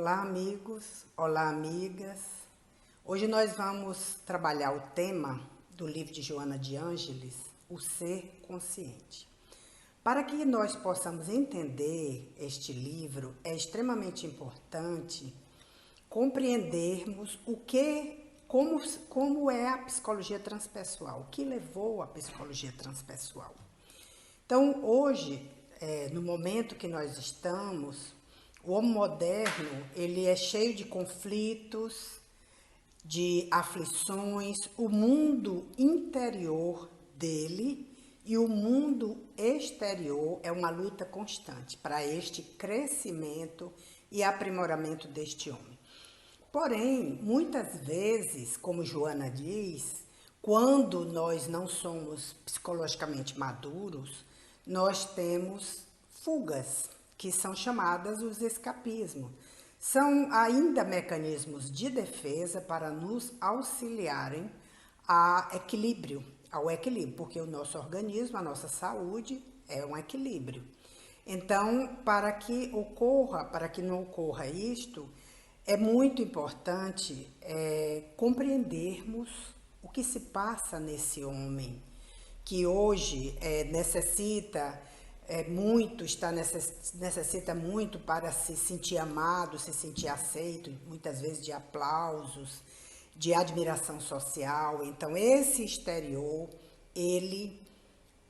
Olá, amigos, olá, amigas. Hoje nós vamos trabalhar o tema do livro de Joana de Ângeles, O Ser Consciente. Para que nós possamos entender este livro, é extremamente importante compreendermos como é a psicologia transpessoal, o que levou à psicologia transpessoal. Então, hoje, no momento que nós estamos, o homem moderno, ele é cheio de conflitos, de aflições, o mundo interior dele e o mundo exterior é uma luta constante para este crescimento e aprimoramento deste homem. Porém, muitas vezes, como Joana diz, quando nós não somos psicologicamente maduros, nós temos fugas, que são chamadas os escapismos. São ainda mecanismos de defesa para nos auxiliarem ao equilíbrio, porque o nosso organismo, a nossa saúde é um equilíbrio. Então, para que não ocorra isto, é muito importante compreendermos o que se passa nesse homem, que hoje necessita muito para se sentir amado, se sentir aceito, muitas vezes de aplausos, de admiração social. Então, esse exterior, ele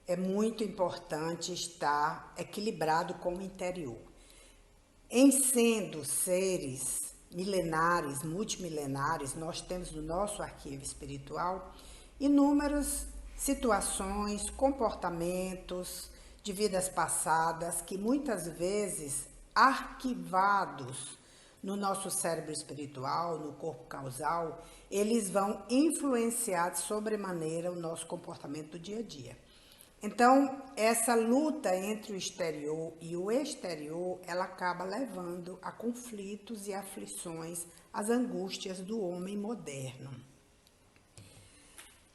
é muito importante estar equilibrado com o interior. Em sendo seres milenares, multimilenares, nós temos no nosso arquivo espiritual inúmeras situações, comportamentos de vidas passadas que muitas vezes arquivados no nosso cérebro espiritual, no corpo causal, eles vão influenciar de sobremaneira o nosso comportamento do dia a dia. Então, essa luta entre o exterior e o exterior, ela acaba levando a conflitos e aflições, as angústias do homem moderno.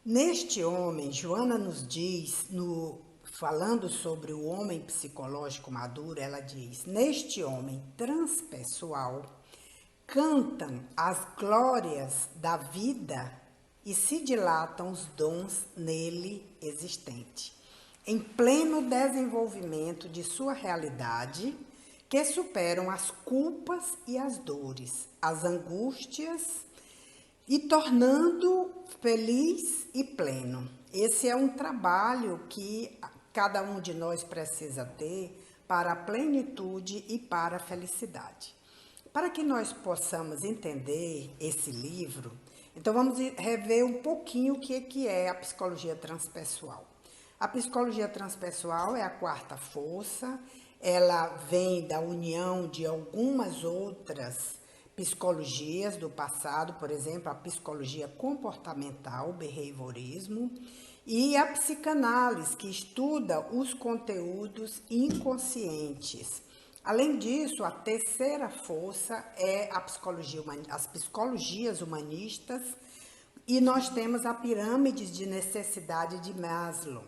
Neste homem, Joana nos diz, falando sobre o homem psicológico maduro, ela diz: neste homem transpessoal, cantam as glórias da vida e se dilatam os dons nele existentes, em pleno desenvolvimento de sua realidade, que superam as culpas e as dores, as angústias, e tornando feliz e pleno. Esse é um trabalho que cada um de nós precisa ter para a plenitude e para a felicidade. Para que nós possamos entender esse livro, então vamos rever um pouquinho o que é a psicologia transpessoal. A psicologia transpessoal é a quarta força, ela vem da união de algumas outras psicologias do passado, por exemplo, a psicologia comportamental, o behaviorismo, e a psicanálise, que estuda os conteúdos inconscientes. Além disso, a terceira força é as psicologias humanistas, e nós temos a pirâmide de necessidade de Maslow.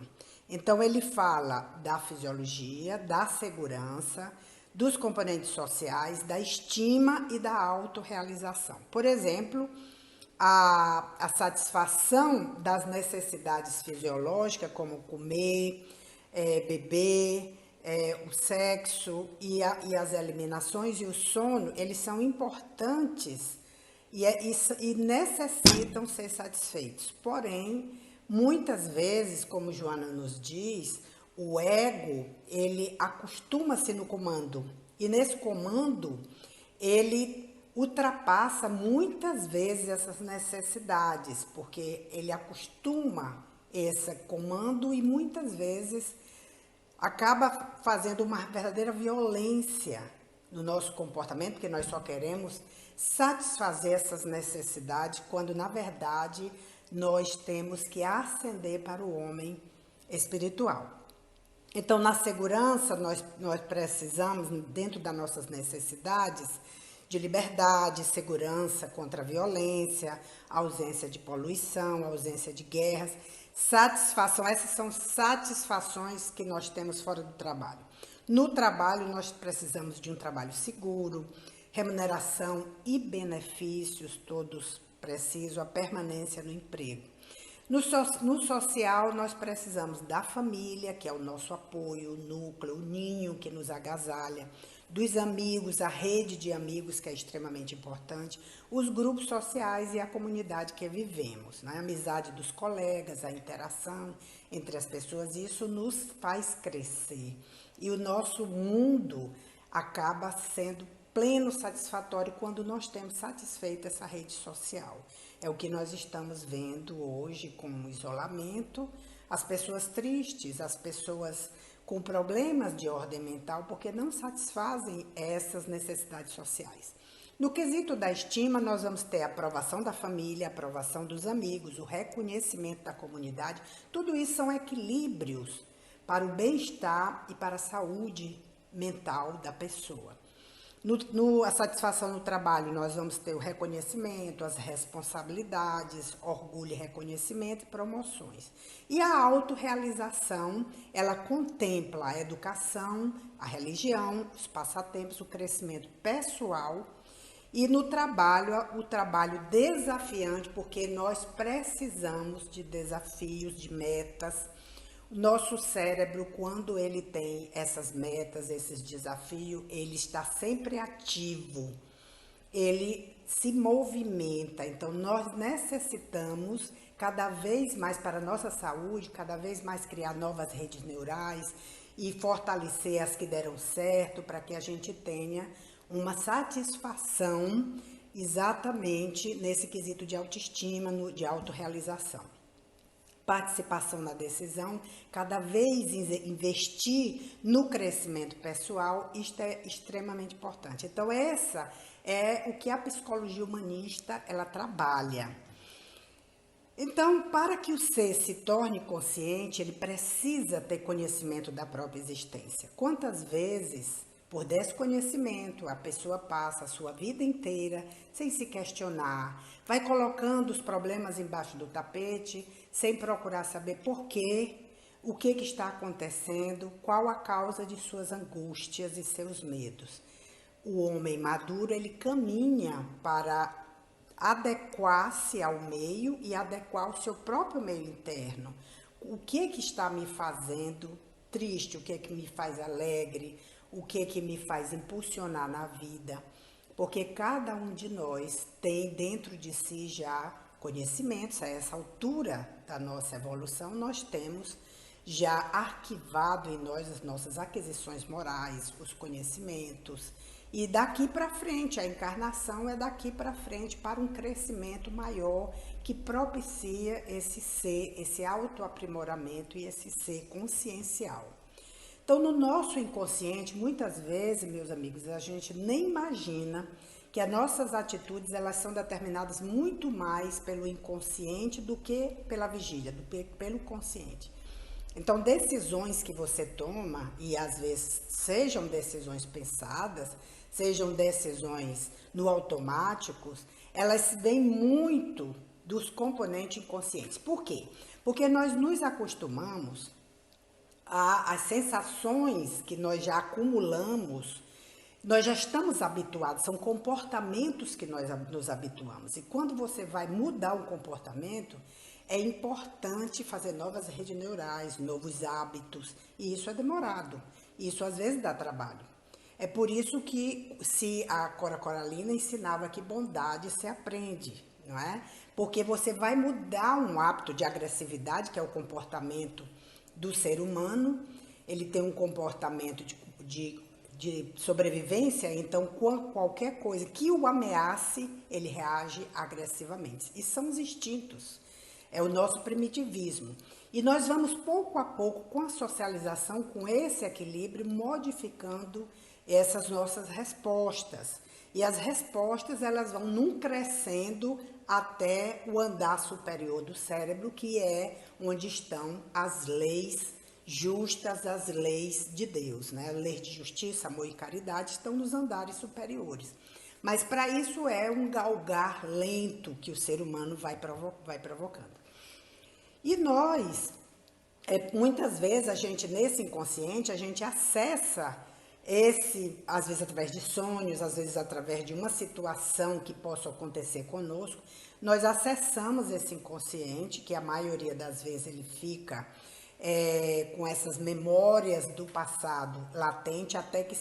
Então, ele fala da fisiologia, da segurança, dos componentes sociais, da estima e da autorrealização. Por exemplo, a satisfação das necessidades fisiológicas, como comer, beber, o sexo e as eliminações e o sono, eles são importantes e necessitam ser satisfeitos. Porém, muitas vezes, como Joana nos diz, o ego, ele acostuma-se no comando. E nesse comando, ele ultrapassa muitas vezes essas necessidades, porque ele acostuma esse comando e muitas vezes acaba fazendo uma verdadeira violência no nosso comportamento, porque nós só queremos satisfazer essas necessidades, quando na verdade nós temos que ascender para o homem espiritual. Então, na segurança, nós precisamos, dentro das nossas necessidades, de liberdade, segurança contra a violência, ausência de poluição, ausência de guerras, satisfação. Essas são satisfações que nós temos fora do trabalho. No trabalho, nós precisamos de um trabalho seguro, remuneração e benefícios, todos precisam, a permanência no emprego. No social, nós precisamos da família, que é o nosso apoio, o núcleo, o ninho que nos agasalha, dos amigos, a rede de amigos, que é extremamente importante, os grupos sociais e a comunidade que vivemos, né? A amizade dos colegas, a interação entre as pessoas, isso nos faz crescer. E o nosso mundo acaba sendo pleno satisfatório quando nós temos satisfeita essa rede social. É o que nós estamos vendo hoje com o isolamento, as pessoas tristes, as pessoas com problemas de ordem mental, porque não satisfazem essas necessidades sociais. No quesito da estima, nós vamos ter a aprovação da família, a aprovação dos amigos, o reconhecimento da comunidade. Tudo isso são equilíbrios para o bem-estar e para a saúde mental da pessoa. A satisfação no trabalho, nós vamos ter o reconhecimento, as responsabilidades, orgulho e reconhecimento e promoções. E a autorrealização, ela contempla a educação, a religião, os passatempos, o crescimento pessoal. E no trabalho, o trabalho desafiante, porque nós precisamos de desafios, de metas. Nosso cérebro, quando ele tem essas metas, esses desafios, ele está sempre ativo, ele se movimenta. Então, nós necessitamos cada vez mais, para a nossa saúde, cada vez mais criar novas redes neurais e fortalecer as que deram certo, para que a gente tenha uma satisfação exatamente nesse quesito de autoestima, de autorrealização. Participação na decisão, cada vez investir no crescimento pessoal, isto é extremamente importante. Então, essa é o que a psicologia humanista, ela trabalha. Então, para que o ser se torne consciente, ele precisa ter conhecimento da própria existência. Quantas vezes, por desconhecimento, a pessoa passa a sua vida inteira sem se questionar, vai colocando os problemas embaixo do tapete, sem procurar saber por quê, o que está acontecendo, qual a causa de suas angústias e seus medos. O homem maduro, ele caminha para adequar-se ao meio e adequar o seu próprio meio interno. O que está me fazendo triste, o que me faz alegre, o que me faz impulsionar na vida, porque cada um de nós tem dentro de si já conhecimentos. A essa altura da nossa evolução, nós temos já arquivado em nós as nossas aquisições morais, os conhecimentos, e daqui para frente, a encarnação é daqui para frente para um crescimento maior que propicia esse ser, esse autoaprimoramento e esse ser consciencial. Então, no nosso inconsciente, muitas vezes, meus amigos, a gente nem imagina que as nossas atitudes, elas são determinadas muito mais pelo inconsciente do que pela vigília, pelo consciente. Então, decisões que você toma, e às vezes sejam decisões pensadas, sejam decisões no automático, elas vêm muito dos componentes inconscientes. Por quê? Porque nós nos acostumamos as sensações que nós já acumulamos, nós já estamos habituados, são comportamentos que nós nos habituamos. E quando você vai mudar um comportamento, é importante fazer novas redes neurais, novos hábitos, e isso é demorado, isso às vezes dá trabalho. É por isso que se a Cora Coralina ensinava que bondade se aprende, não é? Porque você vai mudar um hábito de agressividade, que é o comportamento do ser humano, ele tem um comportamento de sobrevivência, então qualquer coisa que o ameace, ele reage agressivamente. E são os instintos, é o nosso primitivismo. E nós vamos pouco a pouco, com a socialização, com esse equilíbrio, modificando essas nossas respostas. E as respostas, elas vão num crescendo até o andar superior do cérebro, que é onde estão as leis justas, as leis de Deus, né? Leis de justiça, amor e caridade estão nos andares superiores. Mas para isso é um galgar lento que o ser humano vai provocando. E nós, muitas vezes, nesse inconsciente, a gente acessa Às vezes através de sonhos, às vezes através de uma situação que possa acontecer conosco, nós acessamos esse inconsciente, que a maioria das vezes ele fica com essas memórias do passado latente, até que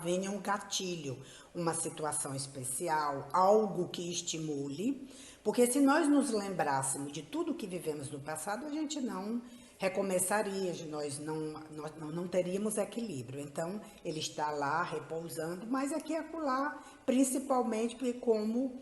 venha um gatilho, uma situação especial, algo que estimule, porque se nós nos lembrássemos de tudo que vivemos no passado, a gente não recomeçaria, nós não teríamos equilíbrio. Então, ele está lá repousando, mas aqui e acolá, principalmente porque como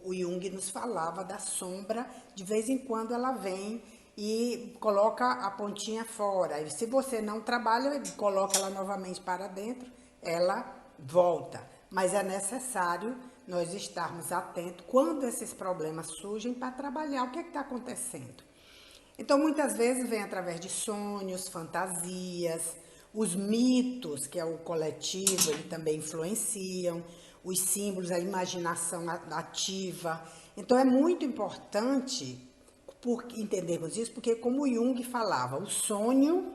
o Jung nos falava da sombra, de vez em quando ela vem e coloca a pontinha fora. E se você não trabalha, ele coloca ela novamente para dentro, ela volta. Mas é necessário nós estarmos atentos quando esses problemas surgem para trabalhar o que está acontecendo. Então, muitas vezes vem através de sonhos, fantasias, os mitos, que é o coletivo, ele também influenciam, os símbolos, a imaginação ativa. Então, é muito importante entendermos isso, porque como Jung falava, o sonho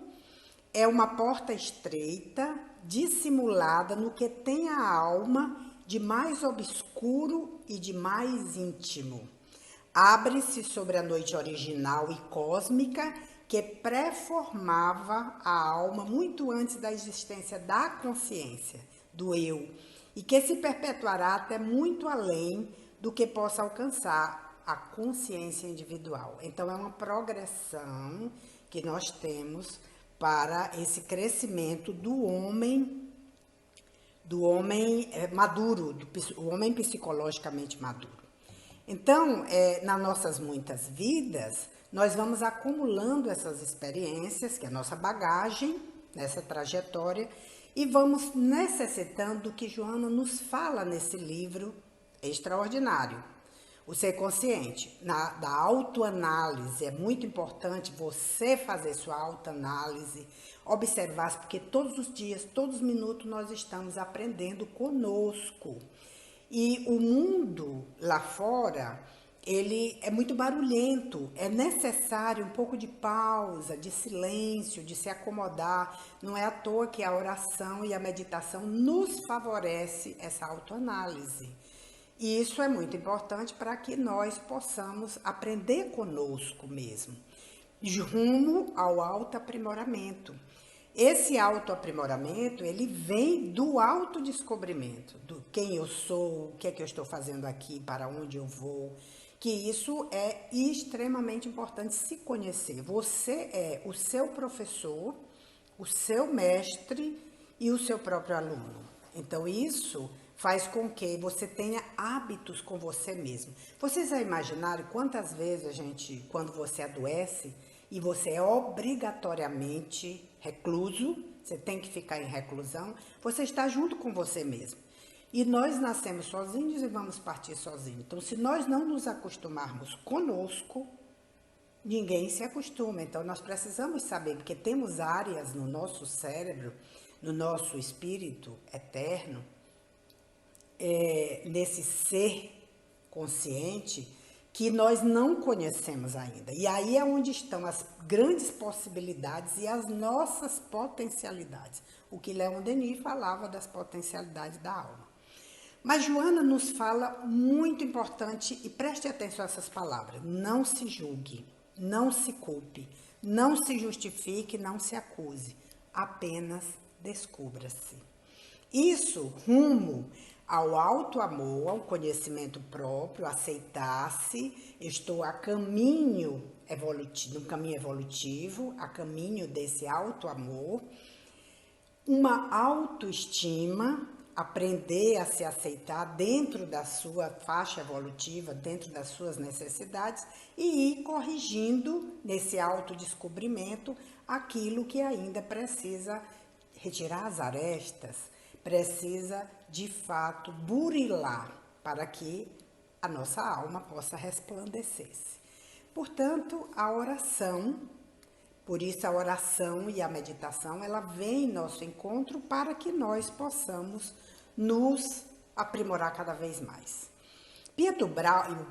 é uma porta estreita, dissimulada no que tem a alma de mais obscuro e de mais íntimo. Abre-se sobre a noite original e cósmica que pré-formava a alma muito antes da existência da consciência, do eu, e que se perpetuará até muito além do que possa alcançar a consciência individual. Então, é uma progressão que nós temos para esse crescimento do homem maduro, o homem psicologicamente maduro. Então, nas nossas muitas vidas, nós vamos acumulando essas experiências, que é a nossa bagagem, nessa trajetória, e vamos necessitando do que Joana nos fala nesse livro extraordinário, o Ser Consciente, da autoanálise. É muito importante você fazer sua autoanálise, observar, porque todos os dias, todos os minutos, nós estamos aprendendo conosco. E o mundo lá fora, ele é muito barulhento, é necessário um pouco de pausa, de silêncio, de se acomodar. Não é à toa que a oração e a meditação nos favorece essa autoanálise. E isso é muito importante para que nós possamos aprender conosco mesmo, rumo ao autoaprimoramento. Esse autoaprimoramento, ele vem do autodescobrimento, do quem eu sou, o que é que eu estou fazendo aqui, para onde eu vou, que isso é extremamente importante se conhecer. Você é o seu professor, o seu mestre e o seu próprio aluno. Então, isso faz com que você tenha hábitos com você mesmo. Vocês já imaginaram quantas vezes quando você adoece, e você é obrigatoriamente recluso, você tem que ficar em reclusão, você está junto com você mesmo. E nós nascemos sozinhos e vamos partir sozinhos. Então, se nós não nos acostumarmos conosco, ninguém se acostuma. Então, nós precisamos saber, porque temos áreas no nosso cérebro, no nosso espírito eterno, nesse ser consciente, que nós não conhecemos ainda. E aí é onde estão as grandes possibilidades e as nossas potencialidades. O que Leon Denis falava das potencialidades da alma. Mas Joana nos fala muito importante, e preste atenção a essas palavras: não se julgue, não se culpe, não se justifique, não se acuse, apenas descubra-se. Isso rumo ao auto-amor, ao conhecimento próprio, aceitar-se. Estou a caminho evolutivo, no caminho evolutivo, a caminho desse auto-amor, uma autoestima, aprender a se aceitar dentro da sua faixa evolutiva, dentro das suas necessidades, e ir corrigindo nesse autodescobrimento aquilo que ainda precisa retirar as arestas, precisa de fato burilar para que a nossa alma possa resplandecer. Portanto, a oração, por isso a oração e a meditação, ela vem em nosso encontro para que nós possamos nos aprimorar cada vez mais. Pietro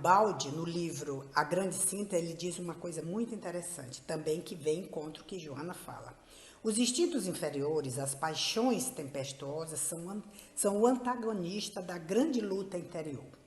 Baldi, no livro A Grande Cinta, ele diz uma coisa muito interessante, também que vem em encontro que Joana fala. Os instintos inferiores, as paixões tempestuosas, são o antagonista da grande luta interior.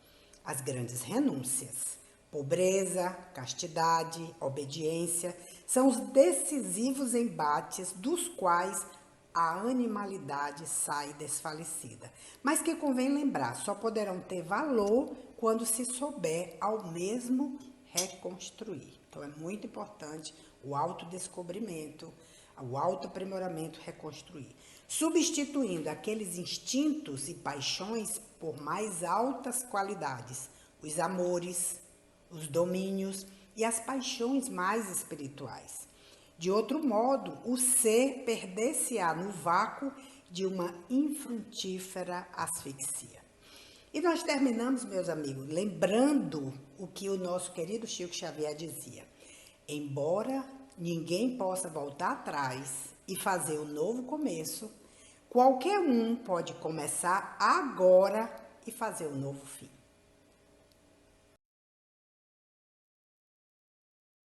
As grandes renúncias, pobreza, castidade, obediência, são os decisivos embates dos quais a animalidade sai desfalecida. Mas que convém lembrar, só poderão ter valor quando se souber ao mesmo reconstruir. Então é muito importante o autodescobrimento, o autoaprimoramento, reconstruir. Substituindo aqueles instintos e paixões por mais altas qualidades, os amores, os domínios e as paixões mais espirituais. De outro modo, o ser perder-se-á no vácuo de uma infrutífera asfixia. E nós terminamos, meus amigos, lembrando o que o nosso querido Chico Xavier dizia. Embora ninguém possa voltar atrás e fazer um novo começo, qualquer um pode começar agora e fazer um novo fim.